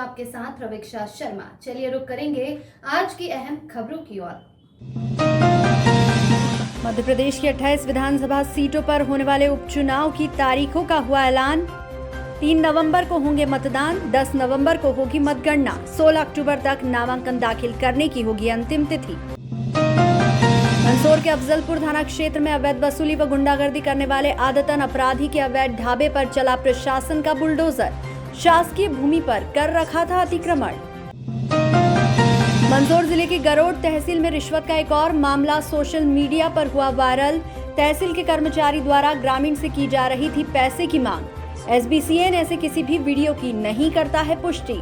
आपके साथ प्रवीक्षा शर्मा। चलिए रुक करेंगे आज की अहम खबरों की ओर। मध्य प्रदेश की 28 विधानसभा सीटों पर होने वाले उपचुनाव की तारीखों का हुआ ऐलान। 3 नवंबर को होंगे मतदान, 10 नवंबर को होगी मतगणना, 16 अक्टूबर तक नामांकन दाखिल करने की होगी अंतिम तिथि। मंदसौर के अफजलपुर थाना क्षेत्र में अवैध वसूली व गुंडागर्दी करने वाले आदतन अपराधी के अवैध ढाबे पर चला प्रशासन का बुलडोजर। शासकीय भूमि पर कर रखा था अतिक्रमण। मंदसौर जिले की गरोड तहसील में रिश्वत का एक और मामला सोशल मीडिया पर हुआ वायरल। तहसील के कर्मचारी द्वारा ग्रामीण से की जा रही थी पैसे की मांग। एसबीसीएन ऐसे किसी भी वीडियो की नहीं करता है पुष्टि।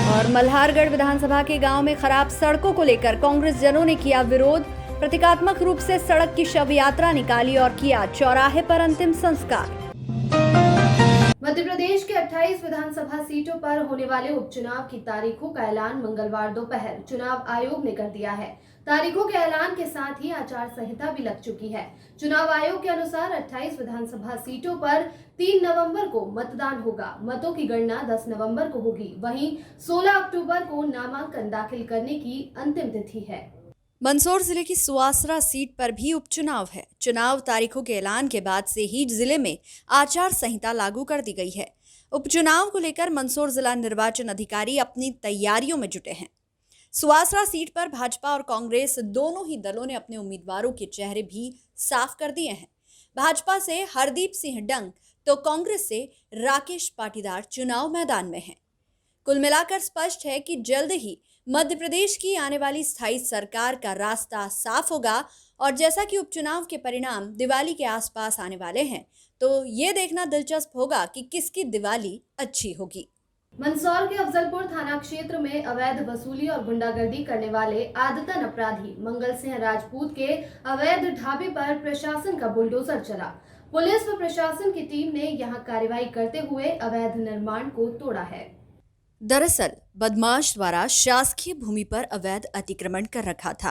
और मल्हारगढ़ विधानसभा के गांव में खराब सड़कों को लेकर कांग्रेस जनों ने किया विरोध। प्रतीकात्मक रूप से सड़क की शव यात्रा निकाली और किया चौराहे पर अंतिम संस्कार। मध्य प्रदेश के 28 विधानसभा सीटों पर होने वाले उपचुनाव की तारीखों का ऐलान मंगलवार दोपहर चुनाव आयोग ने कर दिया है। तारीखों के ऐलान के साथ ही आचार संहिता भी लग चुकी है। चुनाव आयोग के अनुसार 28 विधानसभा सीटों पर 3 नवंबर को मतदान होगा। मतों की गणना 10 नवंबर को होगी। वहीं 16 अक्टूबर को नामांकन दाखिल करने की अंतिम तिथि है। मंदसौर जिले की सुवासरा सीट पर भी उपचुनाव है। चुनाव तारीखों के ऐलान के बाद से ही जिले में आचार संहिता लागू कर दी गई है। उपचुनाव को लेकर मंदसौर जिला निर्वाचन अधिकारी अपनी तैयारियों में जुटे हैं। सुवासरा सीट पर भाजपा और कांग्रेस दोनों ही दलों ने अपने उम्मीदवारों के चेहरे भी साफ कर दिए हैं। भाजपा से हरदीप सिंह डंग तो कांग्रेस से राकेश पाटीदार चुनाव मैदान में हैं। कुल मिलाकर स्पष्ट है कि जल्द ही मध्य प्रदेश की आने वाली स्थायी सरकार का रास्ता साफ होगा। और जैसा कि उपचुनाव के परिणाम दिवाली के आसपास आने वाले हैं, तो ये देखना दिलचस्प होगा कि किसकी दिवाली अच्छी होगी। मंदसौर के अफजलपुर थाना क्षेत्र में अवैध वसूली और गुंडागर्दी करने वाले आदतन अपराधी मंगल सिंह राजपूत के अवैध ढाबे पर प्रशासन का बुलडोजर चला। पुलिस व प्रशासन की टीम ने यहां कार्रवाई करते हुए अवैध निर्माण को तोड़ा है। दरअसल बदमाश द्वारा शासकीय भूमि पर अवैध अतिक्रमण कर रखा था।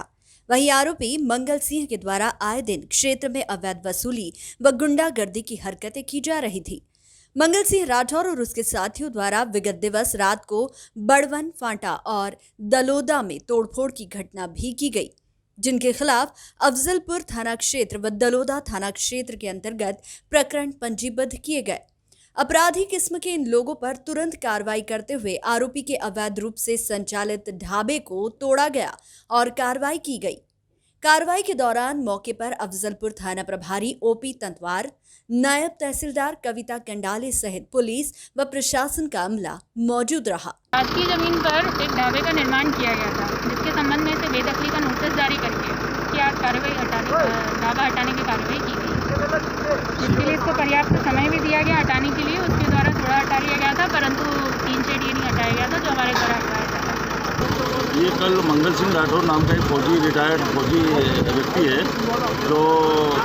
वही आरोपी मंगल सिंह के द्वारा आए दिन क्षेत्र में अवैध वसूली व गुंडागर्दी की हरकतें की जा रही थी। मंगल सिंह राठौर और उसके साथियों द्वारा विगत दिवस रात को बड़वन, फांटा और दलोदा में तोड़फोड़ की घटना भी की गई, जिनके खिलाफ अफजलपुर थाना क्षेत्र व दलोदा थाना क्षेत्र के अंतर्गत प्रकरण पंजीबद्ध किए गए। अपराधी किस्म के इन लोगों पर तुरंत कार्रवाई करते हुए आरोपी के अवैध रूप से संचालित ढाबे को तोड़ा गया और कार्रवाई की गई। कार्रवाई के दौरान मौके पर अफजलपुर थाना प्रभारी ओपी तंतवार, नायब तहसीलदार कविता कंडाले सहित पुलिस व प्रशासन का अमला मौजूद रहा। शासकीय जमीन पर एक ढाबे का निर्माण किया गया था, जिसके संबंध में से बेदखली का नोटिस जारी करके ढाबा हटाने की कार्रवाई की गई। इसके लिए इसको पर्याप्त समय भी दिया गया हटाने के लिए। उसके द्वारा थोड़ा हटा लिया गया था, परंतु 3 शेड ये नहीं हटाया गया था जो हमारे द्वारा हटाया गया था। ये कल मंगल सिंह राठौर नाम का एक फौजी, रिटायर्ड फौजी व्यक्ति है जो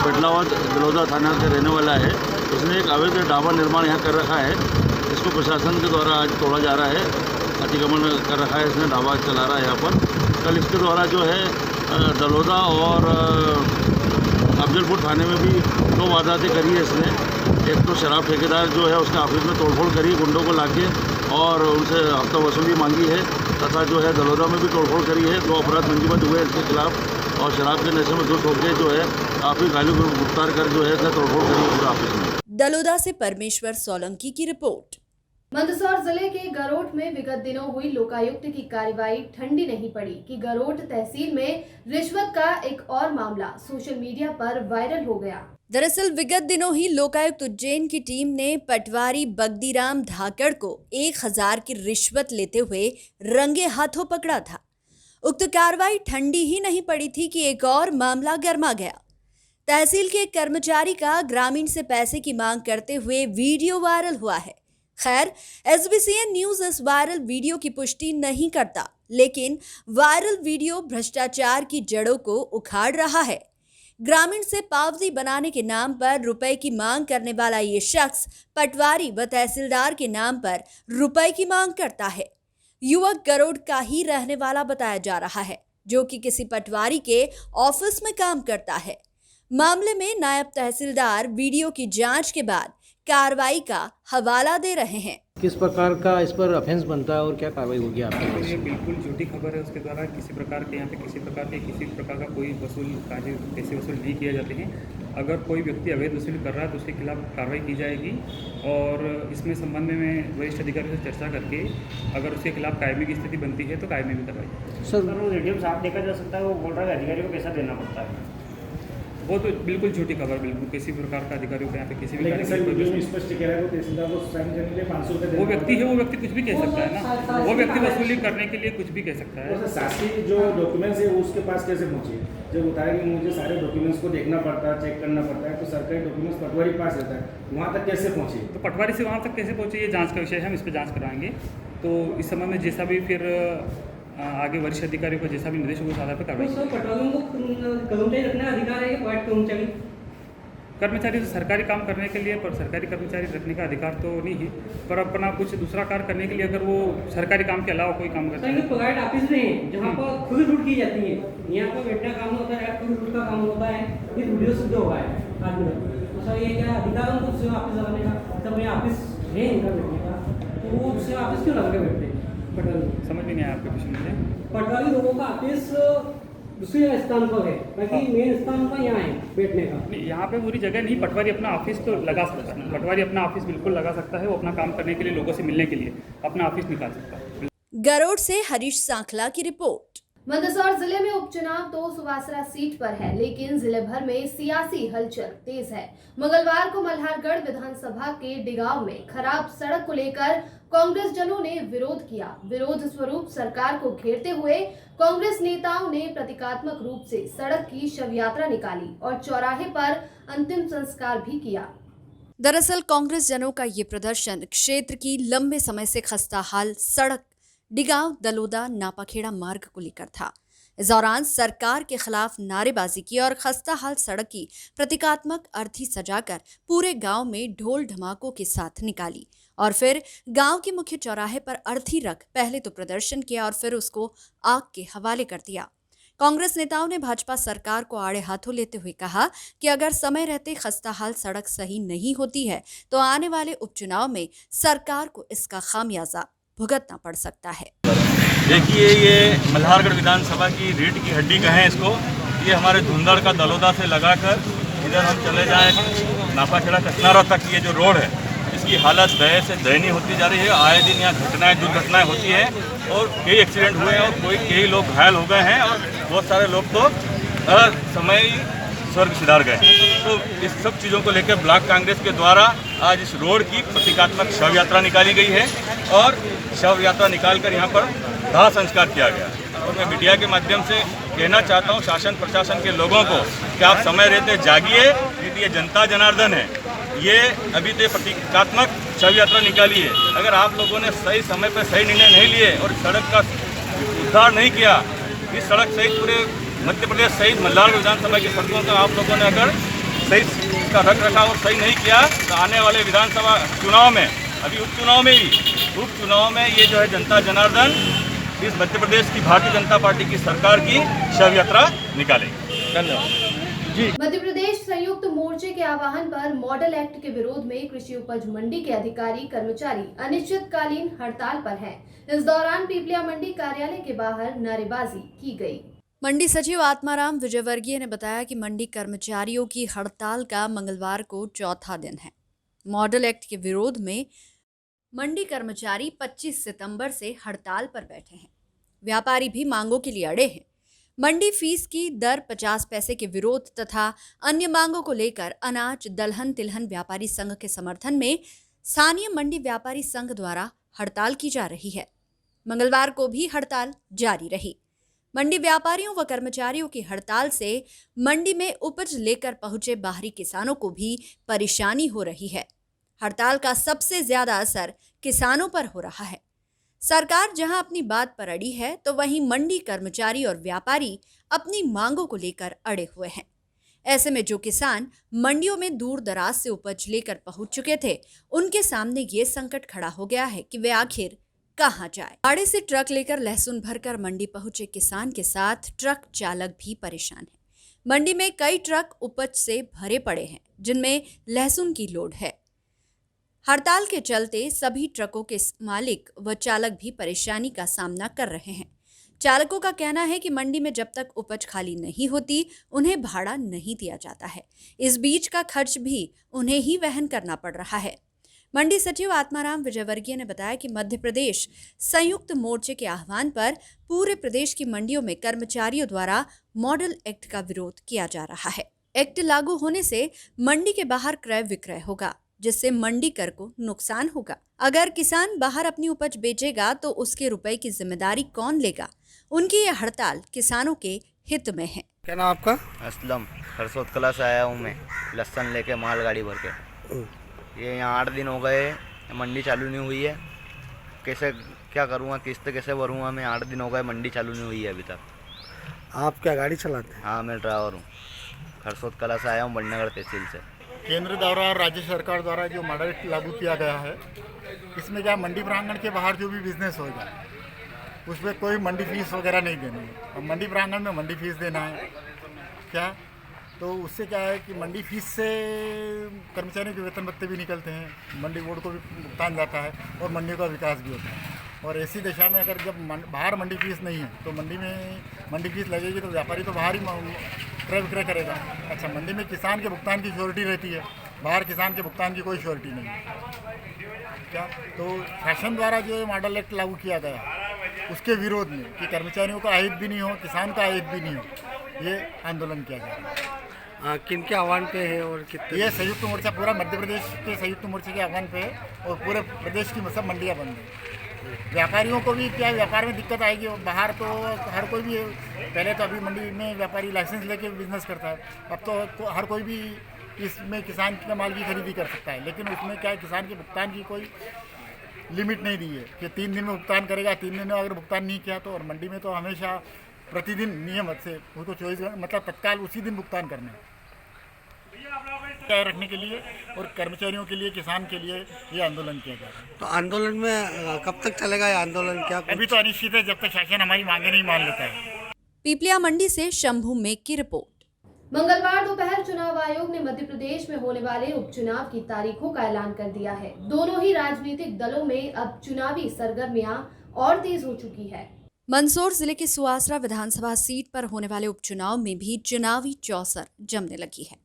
पेटलावद दलोदा थाना के रहने वाला है। उसने एक अवैध ढाबा निर्माण यहाँ कर रखा है, इसको प्रशासन के द्वारा आज तोड़ा जा रहा है। अतिक्रमण कर रखा है, इसने ढाबा चला रहा है यहाँ पर। कल इसके द्वारा जो है दलोदा और अफजलपुर थाने में भी 2 वारदातें करी है इसने। एक तो शराब ठेकेदार जो है उसने ऑफिस में तोड़फोड़ करी गुंडों को लाके और उनसे हफ्ता वसूली मांगी है, तथा जो है दलोदा में भी तोड़फोड़ करी है। 2 अपराध पंजीबद्ध हुए इसके खिलाफ और शराब के नशे में धुत होकर जो है काफ़ी गाली गिरफ्तार कर जो है इसने तोड़फोड़ करी है पूरा ऑफिस में। दलोदा से परमेश्वर सोलंकी की रिपोर्ट। मंदसौर जिले के गरोट में विगत दिनों हुई लोकायुक्त की कार्रवाई ठंडी नहीं पड़ी कि गरोट तहसील में रिश्वत का एक और मामला सोशल मीडिया पर वायरल हो गया। दरअसल विगत दिनों ही लोकायुक्त उज्जैन की टीम ने पटवारी बगदीराम धाकड़ को 1000 की रिश्वत लेते हुए रंगे हाथों पकड़ा था। उक्त कार्रवाई ठंडी ही नहीं पड़ी थी कि एक और मामला गर्मा गया। तहसील के एक कर्मचारी का ग्रामीण से पैसे की मांग करते हुए वीडियो वायरल हुआ है। खैर, एसबीसीएन न्यूज इस वायरल वीडियो की पुष्टि नहीं करता, लेकिन वायरल वीडियो भ्रष्टाचार की जड़ों को उखाड़ रहा है। ग्रामीण से पावती बनाने के नाम पर रुपए की मांग करने वाला ये शख्स पटवारी व तहसीलदार के नाम पर रुपए की मांग करता है। युवक गरोड का ही रहने वाला बताया जा रहा है, जो कि किसी पटवारी के ऑफिस में काम करता है। मामले में नायब तहसीलदार वीडियो की जांच के बाद कार्रवाई का हवाला दे रहे हैं। किस प्रकार का इस पर ऑफेंस बनता है और क्या कार्रवाई होगी आपकी तो तरफ ये से? बिल्कुल झूठी खबर है। उसके द्वारा किसी प्रकार के यहाँ पे किसी प्रकार का कोई पैसे वसूल नहीं किए जाते हैं। अगर कोई व्यक्ति अवैध वसूली कर रहा है तो उसके खिलाफ कार्रवाई की जाएगी और इसमें संबंध में वरिष्ठ अधिकारियों से चर्चा करके अगर उसके खिलाफ कायमी की स्थिति बनती है तो कायमी भी करवाई। सर वो रेडियो में साफ देखा जा सकता है, वो बोल रहा है अधिकारी को पैसा देना पड़ता है। वो तो बिल्कुल झूठी खबर, बिल्कुल किसी प्रकार का अधिकारियों के यहाँ पे किसी भी लेकिन सर कार्य वीडियो में स्पष्ट कह रहा है वो तहसीलदार को साइन करने के लिए 500 रुपये वो व्यक्ति है, वो व्यक्ति कुछ भी कह सकता है ना। वो व्यक्ति वसूली करने के लिए कुछ भी कह सकता है। सर शासकीय जो डॉक्यूमेंट्स है वो उसके पास कैसे पहुंचे? जब बताया कि मुझे सारे डॉक्यूमेंट्स को देखना पड़ता है, चेक करना पड़ता है, तो सरकारी डॉक्यूमेंट्स पटवारी पास रहता है, वहाँ तक कैसे पहुँचे? तो पटवारी से वहाँ तक कैसे पहुँचे ये जांच का विषय है, हम इस पर जांच कराएंगे। तो इस संबंध में जैसा भी फिर आगे वरिष्ठ अधिकारियों को जैसा भी निर्देश होगा उस आधार पर कार्रवाई सर पटवारियों को कर्मचारी रखने का अधिकार है, वार्ड कर्मचारी तो सरकारी काम करने के लिए, पर सरकारी कर्मचारी रखने का अधिकार तो नहीं है, पर अपना कुछ दूसरा कार्य करने के लिए अगर वो सरकारी काम के अलावा कोई काम करता है। प्राइवेट ऑफिस में है जहाँ पर खुद लूट की जाती है, यहाँ पर बैठना काम होता है, खुद लूट का काम होता है, ये वीडियो सिद्ध हुआ है आदमी का। तो सर ये क्या अधिकार उनको दूसरे ऑफिस लगाने का? तब ये ऑफिस है इनका बैठने का, तो वो दूसरे ऑफिस क्यों लगा के बैठते हैं पटवारी? समझ में नहीं आया आपका क्वेश्चन मुझे। पटवारी लोगों का ऑफिस दूसरे स्थान पर है, बाकी मेन स्थान पर यहाँ है बैठने का। नहीं, यहाँ पे पूरी जगह नहीं, पटवारी अपना ऑफिस तो लगा सकता है। पटवारी अपना ऑफिस बिल्कुल लगा सकता है, वो अपना काम करने के लिए, लोगों से मिलने के लिए अपना ऑफिस निकाल सकता है। गरोड से हरीश सांखला की रिपोर्ट। मंदसौर जिले में उपचुनाव तो सुवासरा सीट पर है, लेकिन जिले भर में सियासी हलचल तेज है। मंगलवार को मल्हारगढ़ विधानसभा के डिगांव में खराब सड़क को लेकर कांग्रेस जनों ने विरोध किया। विरोध स्वरूप सरकार को घेरते हुए कांग्रेस नेताओं ने प्रतीकात्मक रूप से सड़क की शव यात्रा निकाली और चौराहे पर अंतिम संस्कार भी किया। दरअसल कांग्रेस जनों का ये प्रदर्शन क्षेत्र की लंबे समय से खस्ता हाल सड़क डिगांव दलोदा नापाखेड़ा मार्ग को लेकर था। इस दौरान सरकार के खिलाफ नारेबाजी की और खस्ता हाल सड़क की प्रतीकात्मक अर्थी सजाकर पूरे गांव में ढोल ढमाकों के साथ निकाली और फिर गांव के मुख्य चौराहे पर अर्थी रख पहले तो प्रदर्शन किया और फिर उसको आग के हवाले कर दिया। कांग्रेस नेताओं ने भाजपा सरकार को आड़े हाथों लेते हुए कहा कि अगर समय रहते खस्ता हाल सड़क सही नहीं होती है तो आने वाले उपचुनाव में सरकार को इसका खामियाजा भुगतना पड़ सकता है। देखिए, ये मल्हारगढ़ विधानसभा की रीढ़ की हड्डी कहें इसको। ये हमारे धुंधड़ का दलोदा से लगाकर इधर हम चले जाएं नापाखेड़ा कचनारा तक, ये जो रोड है इसकी हालत दय से दयनीय होती जा रही है। आए दिन यहाँ घटनाएं दुर्घटनाएं होती हैं और कई एक्सीडेंट हुए हैं और कई लोग घायल हो गए हैं और बहुत सारे लोग तो समय स्वर्ग सिधार गए। तो इस सब चीज़ों को लेकर ब्लॉक कांग्रेस के द्वारा आज इस रोड की प्रतीकात्मक शव यात्रा निकाली गई है और शव यात्रा निकालकर यहाँ पर दाह संस्कार किया गया। और मैं मीडिया के माध्यम से कहना चाहता हूँ शासन प्रशासन के लोगों को कि आप समय रहते जागिए, क्योंकि ये जनता जनार्दन है। ये अभी तो प्रतीकात्मक शव यात्रा निकाली है। अगर आप लोगों ने सही समय पर सही निर्णय नहीं लिए और सड़क का उद्धार नहीं किया, इस सड़क सहित पूरे मध्य प्रदेश सहित मल्हारगढ़ विधानसभा की सड़कों का आप लोगों ने अगर सही इसका रख रखाव और सही नहीं किया तो आने वाले विधानसभा चुनाव में, अभी उपचुनाव में ये जो है जनता जनार्दन इस मध्य प्रदेश की भारतीय जनता पार्टी की सरकार की शव यात्रा निकालेगी। धन्यवाद। मध्य प्रदेश संयुक्त मोर्चे के आह्वान पर मॉडल एक्ट के विरोध में कृषि उपज मंडी के अधिकारी कर्मचारी अनिश्चितकालीन हड़ताल पर हैं। इस दौरान पीपलिया मंडी कार्यालय के बाहर नारेबाजी की गई। मंडी सचिव आत्माराम विजयवर्गीय ने बताया कि मंडी कर्मचारियों की हड़ताल का मंगलवार को चौथा दिन है। मॉडल एक्ट के विरोध में मंडी कर्मचारी 25 सितंबर से हड़ताल पर बैठे हैं। व्यापारी भी मांगों के लिए अड़े हैं। मंडी फीस की दर 50 पैसे के विरोध तथा अन्य मांगों को लेकर अनाज दलहन तिलहन व्यापारी संघ के समर्थन में स्थानीय मंडी व्यापारी संघ द्वारा हड़ताल की जा रही है। मंगलवार को भी हड़ताल जारी रही। मंडी व्यापारियों व कर्मचारियों की हड़ताल से मंडी में उपज लेकर पहुंचे बाहरी किसानों को भी परेशानी हो रही है। हड़ताल का सबसे ज्यादा असर किसानों पर हो रहा है। सरकार जहां अपनी बात पर अड़ी है तो वहीं मंडी कर्मचारी और व्यापारी अपनी मांगों को लेकर अड़े हुए हैं। ऐसे में जो किसान मंडियों में दूर दराज से उपज लेकर पहुंच चुके थे, उनके सामने ये संकट खड़ा हो गया है कि वे आखिर कहां जाए। भाड़े से ट्रक लेकर लहसुन भरकर मंडी पहुंचे किसान के साथ ट्रक चालक भी परेशान है। मंडी में कई ट्रक उपज से भरे पड़े हैं, जिनमें लहसुन की लोड है। हड़ताल के चलते सभी ट्रकों के मालिक व चालक भी परेशानी का सामना कर रहे हैं। चालकों का कहना है कि मंडी में जब तक उपज खाली नहीं होती, उन्हें भाड़ा नहीं दिया जाता है। इस बीच का खर्च भी उन्हें ही वहन करना पड़ रहा है। मंडी सचिव आत्माराम विजयवर्गीय ने बताया कि मध्य प्रदेश संयुक्त मोर्चे के आह्वान पर पूरे प्रदेश की मंडियों में कर्मचारियों द्वारा मॉडल एक्ट का विरोध किया जा रहा है। एक्ट लागू होने से मंडी के बाहर क्रय विक्रय होगा, जिससे मंडी कर को नुकसान होगा। अगर किसान बाहर अपनी उपज बेचेगा तो उसके रुपए की जिम्मेदारी कौन लेगा? उनकी यह हड़ताल किसानों के हित में है। क्या नाम आपका? असलम, हरसोद कला से आया हूँ मैं, लहसन लेके मालगाड़ी भर के। ये यहाँ 8 दिन हो गए, मंडी चालू नहीं हुई है। कैसे क्या करूँगा, किस्त कैसे भरूँगा मैं? 8 दिन हो गए, मंडी चालू नहीं हुई है अभी तक। आप क्या गाड़ी चलाते हैं? हाँ, मैं ड्राइवर हूँ। हरसोद कला से आया हूँ, बड़नगर तहसील से। केंद्र द्वारा और राज्य सरकार द्वारा जो मॉडल एक्ट लागू किया गया है, इसमें क्या मंडी प्रांगण के बाहर जो भी बिजनेस होगा उसमें कोई मंडी फीस वगैरह नहीं देनी है। और मंडी प्रांगण में मंडी फीस देना है क्या, तो उससे क्या है कि मंडी फीस से कर्मचारियों के वेतन भत्ते भी निकलते हैं, मंडी बोर्ड को भी भुगतान जाता है और मंडियों का विकास भी होता है। और ऐसी दशा में अगर जब बाहर मंडी फीस नहीं है तो मंडी में मंडी फीस लगेगी तो व्यापारी तो बाहर ही क्रय विक्रय करेगा। अच्छा, मंडी में किसान के भुगतान की श्योरिटी रहती है, बाहर किसान के भुगतान की कोई श्योरिटी नहीं है क्या। तो शासन द्वारा जो मॉडल एक्ट लागू किया गया उसके विरोध में कि कर्मचारियों का अहित भी नहीं हो, किसान का अहित भी नहीं हो, ये आंदोलन किया गया। किन के आह्वान पे है और कितने? ये संयुक्त मोर्चा पूरा मध्य प्रदेश के संयुक्त मोर्चे के आह्वान पे है और पूरे प्रदेश की सब मंडियाँ बंद है। व्यापारियों को भी क्या व्यापार में दिक्कत आएगी, बाहर तो हर कोई भी, पहले तो अभी मंडी में व्यापारी लाइसेंस लेके बिजनेस करता है, अब तो हर कोई भी इसमें किसान के माल की खरीदी कर सकता है। लेकिन उसमें क्या है, किसान के भुगतान की कोई लिमिट नहीं दी है कि 3 दिन में भुगतान करेगा, 3 दिन में अगर भुगतान नहीं किया तो। और मंडी में तो हमेशा प्रतिदिन नियमित से वो तो 24 मतलब तत्काल उसी दिन भुगतान करना है रखने के लिए और कर्मचारियों के लिए, किसान के लिए ये आंदोलन किया गया है। तो आंदोलन में कब तक चलेगा ये आंदोलन? क्या अभी तो अनिश्चित है, जब तक शासन हमारी मांगे नहीं मान लेता है। पीपलिया मंडी से शंभू मेघ की रिपोर्ट। मंगलवार दोपहर चुनाव आयोग ने मध्य प्रदेश में होने वाले उपचुनाव की तारीखों का ऐलान कर दिया है। दोनों ही राजनीतिक दलों में अब चुनावी सरगर्मियां और तेज हो चुकी है। मंदसौर जिले के सुवासरा विधानसभा सीट पर होने वाले उपचुनाव में भी चुनावी चौसर जमने लगी है।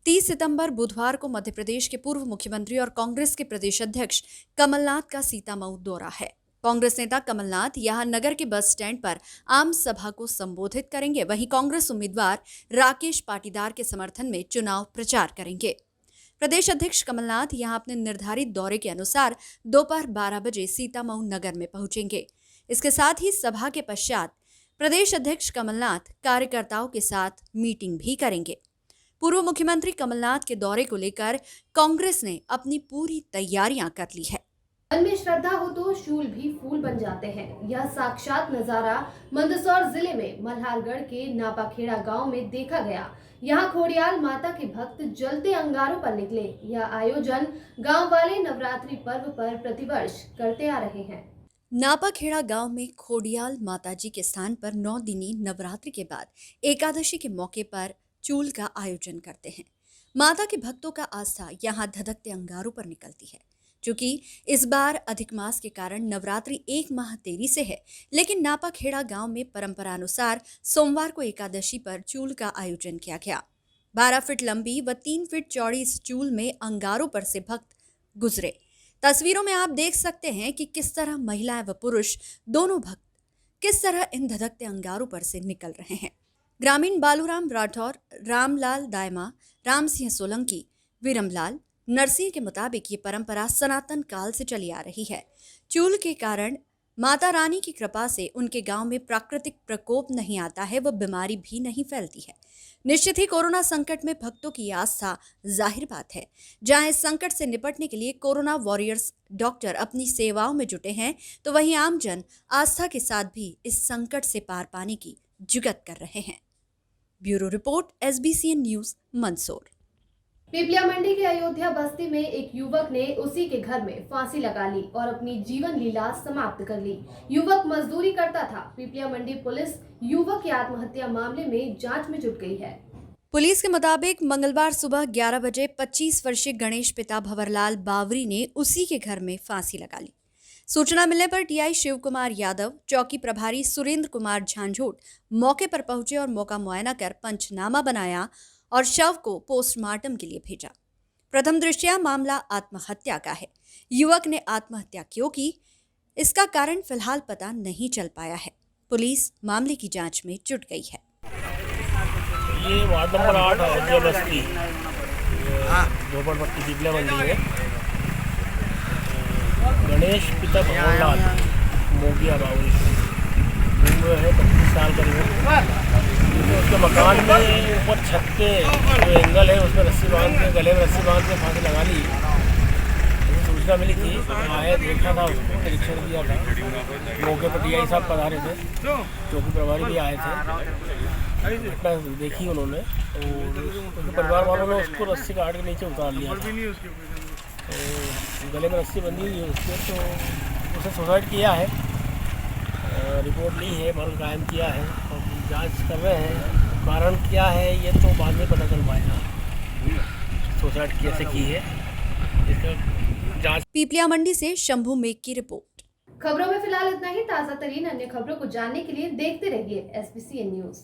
30 सितंबर बुधवार को मध्य प्रदेश के पूर्व मुख्यमंत्री और कांग्रेस के प्रदेश अध्यक्ष कमलनाथ का सीतामऊ दौरा है। कांग्रेस नेता कमलनाथ यहां नगर के बस स्टैंड पर आम सभा को संबोधित करेंगे। वहीं कांग्रेस उम्मीदवार राकेश पाटीदार के समर्थन में चुनाव प्रचार करेंगे। प्रदेश अध्यक्ष कमलनाथ यहां अपने निर्धारित दौरे के अनुसार दोपहर 12 बजे सीतामऊ नगर में पहुंचेंगे। इसके साथ ही सभा के पश्चात प्रदेश अध्यक्ष कमलनाथ कार्यकर्ताओं के साथ मीटिंग भी करेंगे। पूर्व मुख्यमंत्री कमलनाथ के दौरे को लेकर कांग्रेस ने अपनी पूरी तैयारियां कर ली है। मन में श्रद्धा हो तो शूल भी फूल बन जाते हैं। यह साक्षात नजारा मंदसौर जिले में मल्हारगढ़ के नापाखेड़ा गांव में देखा गया। यहां खोडियाल माता के भक्त जलते अंगारों पर निकले। यह आयोजन गांव वाले नवरात्रि पर्व पर प्रतिवर्ष करते आ रहे हैं। नापाखेड़ा गांव में खोडियाल माताजी के स्थान पर 9 दिनी नवरात्रि के बाद एकादशी के मौके पर चूल का आयोजन करते हैं। माता के भक्तों का आस्था यहां धधकते अंगारों पर निकलती है। चूंकि इस बार अधिक मास के कारण नवरात्रि 1 माह देरी से है, लेकिन नापाखेड़ा गांव में परंपरानुसार सोमवार को एकादशी पर चूल का आयोजन किया गया। 12 फीट लंबी व 3 फीट चौड़ी इस चूल में अंगारों पर से भक्त गुजरे। तस्वीरों में आप देख सकते हैं कि किस तरह महिलाएं व पुरुष दोनों भक्त किस तरह इन धधकते अंगारों पर से निकल रहे हैं। ग्रामीण बालूराम राठौर, रामलाल दायमा, राम सिंह सोलंकी, विरमलाल नरसिंह के मुताबिक ये परंपरा सनातन काल से चली आ रही है। चूल के कारण माता रानी की कृपा से उनके गांव में प्राकृतिक प्रकोप नहीं आता है, व बीमारी भी नहीं फैलती है। निश्चित ही कोरोना संकट में भक्तों की आस्था जाहिर बात है। जहां इस संकट से निपटने के लिए कोरोना वॉरियर्स डॉक्टर अपनी सेवाओं में जुटे हैं, तो वहीं आमजन आस्था के साथ भी इस संकट से पार पाने की जुगत कर रहे हैं। Bureau report, SBCN news, Mandsaur. Piplia Mandi के अयोध्या बस्ती में एक युवक ने उसी के घर में फांसी लगा ली और अपनी जीवन लीला समाप्त कर ली। युवक मजदूरी करता था। पीपलिया मंडी पुलिस युवक की आत्महत्या मामले में जांच में जुट गई है। पुलिस के मुताबिक मंगलवार सुबह 11 बजे 25 वर्षीय गणेश पिता भंवरलाल बावरी ने उसी के घर में फांसी लगा ली। सूचना मिलने पर टीआई शिव कुमार यादव, चौकी प्रभारी सुरेंद्र कुमार झांझोट मौके पर पहुंचे और मौका मुआयना कर पंचनामा बनाया और शव को पोस्टमार्टम के लिए भेजा। प्रथम दृष्टया मामला आत्महत्या का है। युवक ने आत्महत्या क्यों की, इसका कारण फिलहाल पता नहीं चल पाया है। पुलिस मामले की जांच में जुट गई है। ये ward number 8 Ayodhya Basti झोपड़पट्टी Diblah मंडी है। गणेश पिता भंवरलाल मोगिया बावरी उम्र है 25 साल करीब। उसके मकान में ऊपर छत के जो एंगल है उसमें रस्सी बांध के गले में रस्सी बांध के फांसी लगा ली। सूचना मिली थी, आए देखा था, उसको निरीक्षण किया था। मौके पर डीआई साहब पधारे थे, चौकी प्रभारी भी आए थे। घटना देखी उन्होंने और उनके परिवार वालों ने उसको रस्सी काट के नीचे उतार लिया था। तो गले में रस्सी बंधी हुई है उसके, तो उसे सुसाइड किया है। रिपोर्ट ली है, मर्ग कायम किया है और जांच कर रहे हैं। कारण क्या है ये तो बाद में पता चल पाएगा, सुसाइड कैसे की है इसका जांच। पीपलिया मंडी से शंभू मेघ की रिपोर्ट। खबरों में फिलहाल इतना ही। ताज़ा तरीन अन्य खबरों को जानने के लिए देखते रहिए SBCN न्यूज़।